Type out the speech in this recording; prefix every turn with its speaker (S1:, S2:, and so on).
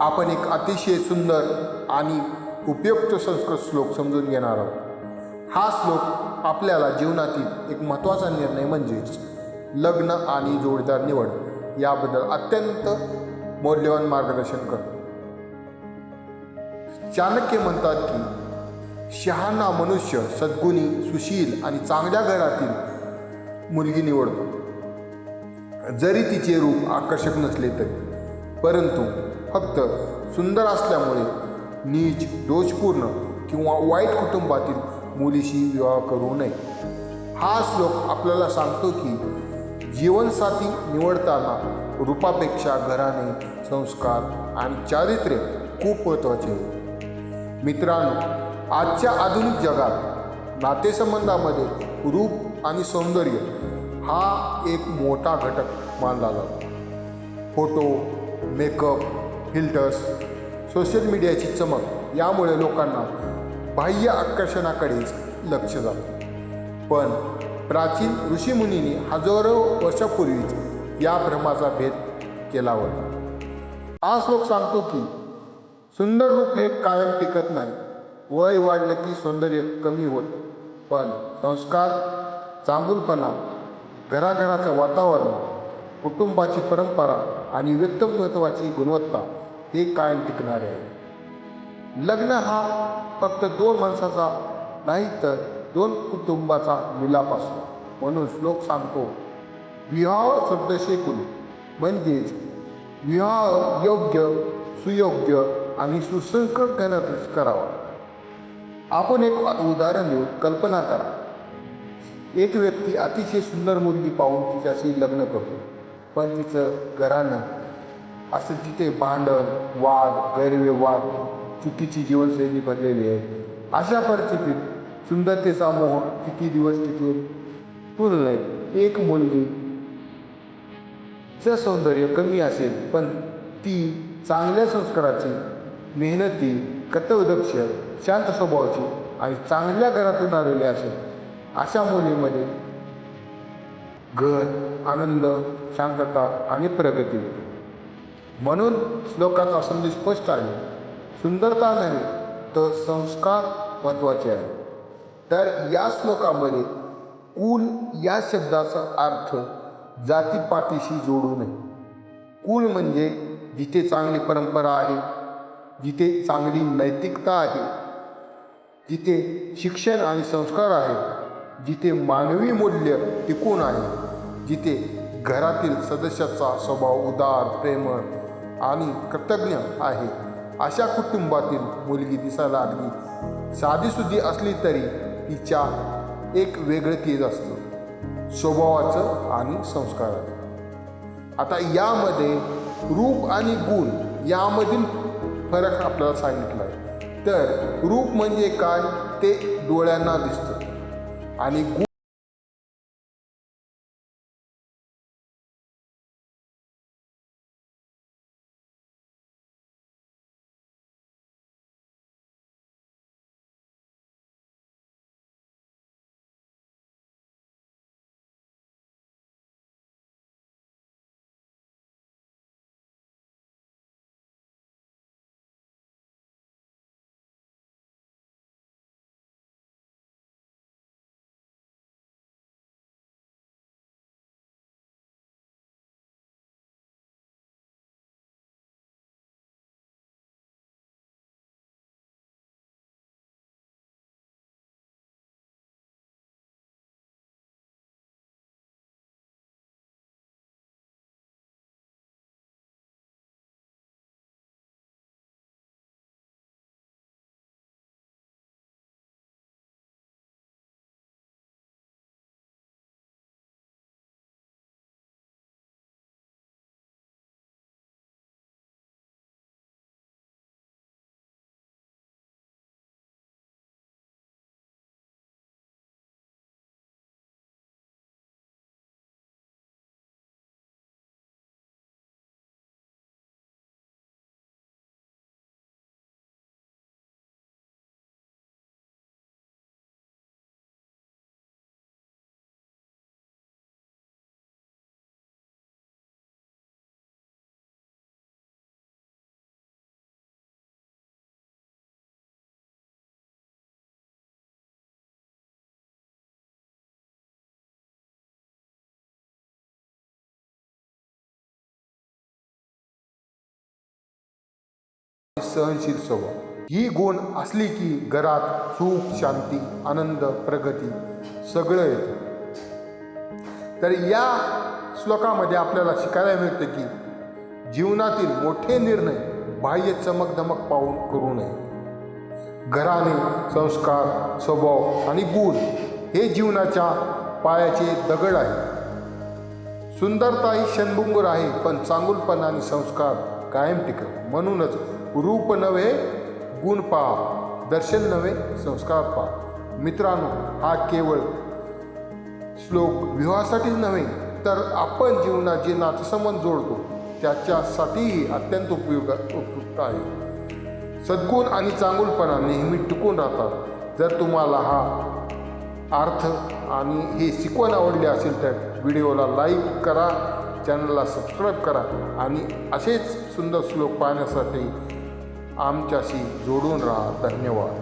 S1: आपण एक अतिशय सुंदर आणि उपयुक्त संस्कृत श्लोक समजून घेणार आहोत। हा श्लोक आपल्याला जीवनातील एक महत्त्वाचा निर्णय म्हणजेच लग्न आणि जोडीदार निवड याबद्दल अत्यंत मौल्यवान मार्गदर्शन करतो। चाणक्य म्हणतात की शहाणा मनुष्य सद्गुणी, सुशील आणि चांगल्या घरातील मुलगी निवडतो, जरी तिचे रूप आकर्षक नसले तरी, परंतु फक्त सुंदर असल्यामुळे नीच, दोषपूर्ण किंवा वाईट कुटुंबातील मुलीशी विवाह करू नये। हा श्लोक आपल्याला सांगतो की जीवनसाथी निवडताना रूपापेक्षा घराणे, संस्कार आणि चारित्र्य खूप महत्त्वाचे आहे। मित्रांनो, आजच्या आधुनिक जगात नातेसंबंधामध्ये रूप आणि सौंदर्य हा एक मोठा घटक मानला जातो। फोटो, मेकअप, फिल्टर्स, सोशल मीडियाची चमक यामुळे लोकांना बाह्य आकर्षणाकडेच लक्ष जातं। पण प्राचीन ऋषीमुनींनी हजारो वर्षापूर्वीच या भ्रमाचा भेद केला होता। हा श्लोक सांगतो की सुंदर रूप हे कायम टिकत नाही, वय वाढलं की सौंदर्य कमी होतं, पण संस्कार, चांगुलपणा, घराघराचं वातावरण, कुटुंबाची परंपरा आणि व्यक्तिमत्त्वाची गुणवत्ता हे कायम टिकणारे आहे। लग्न हा फक्त दोन माणसाचा नाही तर दोन कुटुंबाचा मिलाप असतो। म्हणून श्लोक सांगतो, विवाह शब्दशे कुल, म्हणजेच विवाह योग्य, सुयोग्य आणि सुसंस्कृत घरातच करावा। आपण एक उदाहरण देऊ। कल्पना करा, एक व्यक्ती अतिशय सुंदर मुलगी पाहून तिच्याशी लग्न करतो, पण तिचं घराणं असं तिथे भांडण, वाद, गैरव्यवहार, चुकीची जीवनशैली भरलेली आहे। अशा परिस्थितीत सुंदरतेचा मोह किती दिवस टिकेल? तुलनेत एक मुलगीचं सौंदर्य कमी असेल, पण ती चांगल्या संस्काराची, मेहनती, कर्तव्यदक्ष, शांत स्वभावाची आणि चांगल्या घरातून आलेली असेल, अशा मुलीमध्ये घर, आनंद, शांतता आणि प्रगती होते। म्हणून श्लोकाचा संदेश स्पष्ट आहे, सुंदरता नाही तर संस्कार महत्त्वाचे आहे। तर या श्लोकामध्ये कुल या शब्दाचा अर्थ जातीपातीशी जोडू नये। कुल म्हणजे जिथे चांगली परंपरा आहे, जिथे चांगली नैतिकता आहे, जिथे शिक्षण आणि संस्कार आहेत, जिथे मानवी मूल्य टिकून आहे, जिथे घरातील सदस्याचा स्वभाव उदार, प्रेमळ आणि कृतज्ञ आहे, अशा कुटुंबातील मुलगी दिसायला अगदी साधीसुधी असली तरी तिच्या एक वेगळं तेज असतं, स्वभावाचं आणि संस्काराचं। आता यामध्ये रूप आणि गुण यामधील फरक आपल्याला सांगितला आहे। तर रूप म्हणजे काय ते डोळ्यांना दिसतं आणि गुण सहनशील स्वभाव ही गुण असली की घरात सुख, शांती, आनंद, प्रगती सगळं येतं. तर या श्लोकामध्ये आपल्याला शिकायला मिळतं की जीवनातील मोठे निर्णय बाह्य चमकदमक पाहून करू नये. घराणे, संस्कार, स्वभाव आणि गुण हे जीवनाच्या पायाचे दगड आहे. सुंदरता ही क्षणभंगुर आहे, पण चांगुलपणा आणि संस्कार कायम टिकत. म्हणूनच रूप नव्हे गुण पहा, दर्शन नव्हे संस्कार पहा. मित्रांनो, हा केवळ श्लोक विवाहासाठीच नव्हे तर आपण जीवनात जे नातेसंबंध जोडतो त्याच्यासाठीही अत्यंत उपयुक्त आहे. सद्गुण आणि चांगुलपणा नेहमी टिकून राहतात. जर तुम्हाला हा अर्थ आणि हे शिकवण आवडले असेल तर व्हिडिओला लाईक करा, चॅनलला सबस्क्राईब करा आणि असेच सुंदर श्लोक पाहण्यासाठी आमच्याशी जोडून राहा. धन्यवाद.